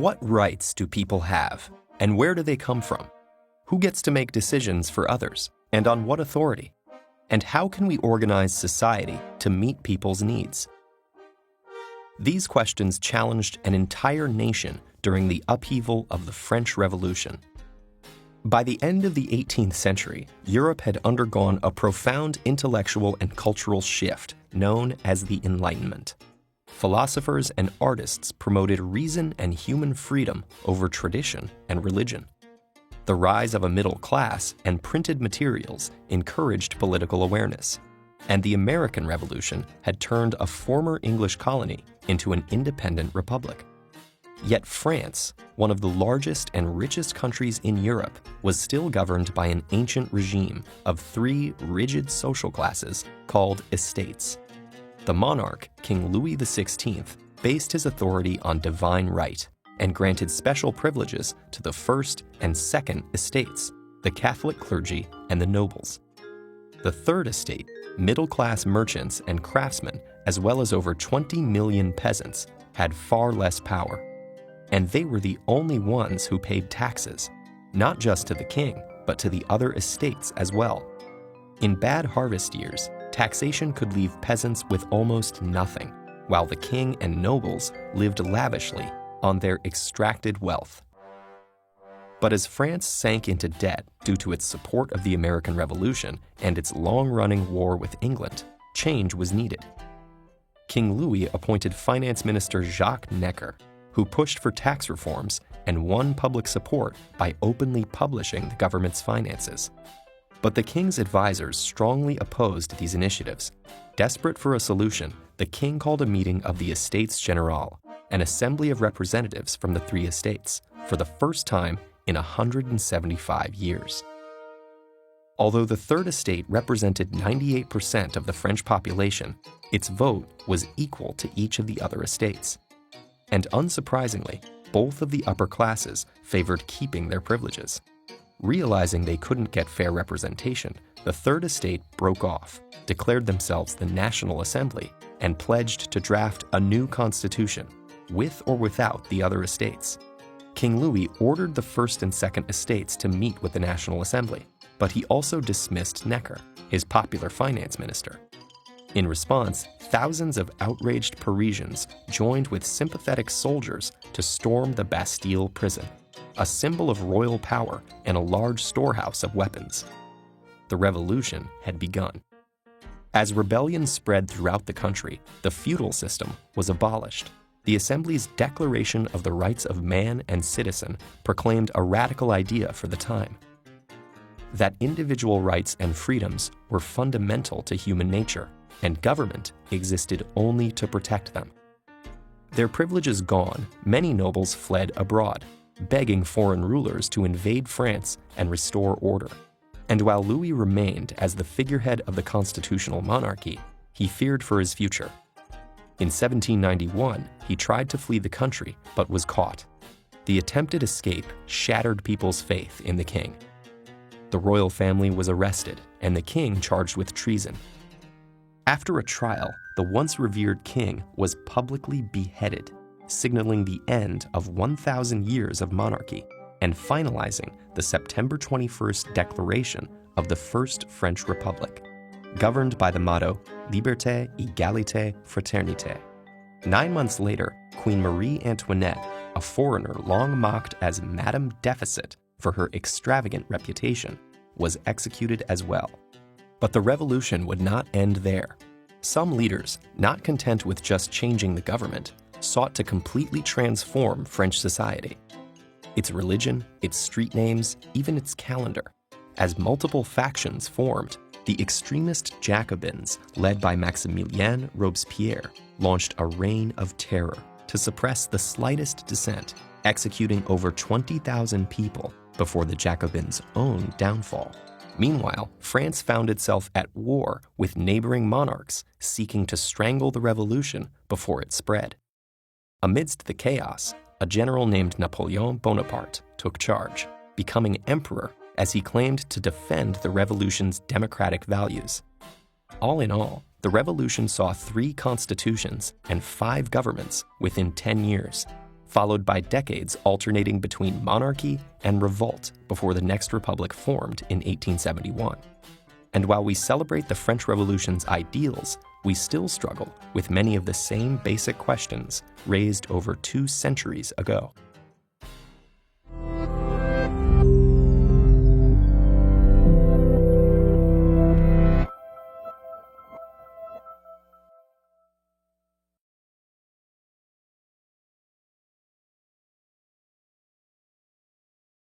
What rights do people have, and where do they come from? Who gets to make decisions for others, and on what authority? And how can we organize society to meet people's needs? These questions challenged an entire nation during the upheaval of the French Revolution. By the end of the 18th century, Europe had undergone a profound intellectual and cultural shift known as the Enlightenment. Philosophers and artists promoted reason and human freedom over tradition and religion. The rise of a middle class and printed materials encouraged political awareness, and the American Revolution had turned a former English colony into an independent republic. Yet France, one of the largest and richest countries in Europe, was still governed by an ancient regime of three rigid social classes called estates. The monarch, King Louis XVI, based his authority on divine right and granted special privileges to the first and second estates, the Catholic clergy and the nobles. The third estate, middle-class merchants and craftsmen, as well as over 20 million peasants, had far less power. And they were the only ones who paid taxes, not just to the king, but to the other estates as well. In bad harvest years, taxation could leave peasants with almost nothing, while the king and nobles lived lavishly on their extracted wealth. But as France sank into debt due to its support of the American Revolution and its long-running war with England, change was needed. King Louis appointed Finance Minister Jacques Necker, who pushed for tax reforms and won public support by openly publishing the government's finances. But the king's advisors strongly opposed these initiatives. Desperate for a solution, the king called a meeting of the Estates General, an assembly of representatives from the three estates, for the first time in 175 years. Although the Third Estate represented 98% of the French population, its vote was equal to each of the other estates. And unsurprisingly, both of the upper classes favored keeping their privileges. Realizing they couldn't get fair representation, the Third Estate broke off, declared themselves the National Assembly, and pledged to draft a new constitution, with or without the other estates. King Louis ordered the First and Second Estates to meet with the National Assembly, but he also dismissed Necker, his popular finance minister. In response, thousands of outraged Parisians joined with sympathetic soldiers to storm the Bastille prison, a symbol of royal power and a large storehouse of weapons. The revolution had begun. As rebellion spread throughout the country, the feudal system was abolished. The Assembly's Declaration of the Rights of Man and Citizen proclaimed a radical idea for the time: that individual rights and freedoms were fundamental to human nature, and government existed only to protect them. Their privileges gone, many nobles fled abroad, begging foreign rulers to invade France and restore order. And while Louis remained as the figurehead of the constitutional monarchy, he feared for his future. In 1791, he tried to flee the country, but was caught. The attempted escape shattered people's faith in the king. The royal family was arrested, and the king charged with treason. After a trial, the once revered king was publicly beheaded, signaling the end of 1,000 years of monarchy and finalizing the September 21st declaration of the First French Republic, governed by the motto Liberté, Égalité, Fraternité. 9 months later, Queen Marie Antoinette, a foreigner long mocked as Madame Deficit for her extravagant reputation, was executed as well. But the revolution would not end there. Some leaders, not content with just changing the government, sought to completely transform French society. Its religion, its street names, even its calendar. As multiple factions formed, the extremist Jacobins, led by Maximilien Robespierre, launched a reign of terror to suppress the slightest dissent, executing over 20,000 people before the Jacobins' own downfall. Meanwhile, France found itself at war with neighboring monarchs seeking to strangle the revolution before it spread. Amidst the chaos, a general named Napoleon Bonaparte took charge, becoming emperor as he claimed to defend the revolution's democratic values. All in all, the revolution saw 3 constitutions and 5 governments within 10 years, followed by decades alternating between monarchy and revolt before the next republic formed in 1871. And while we celebrate the French Revolution's ideals, we still struggle with many of the same basic questions raised over 2 centuries ago.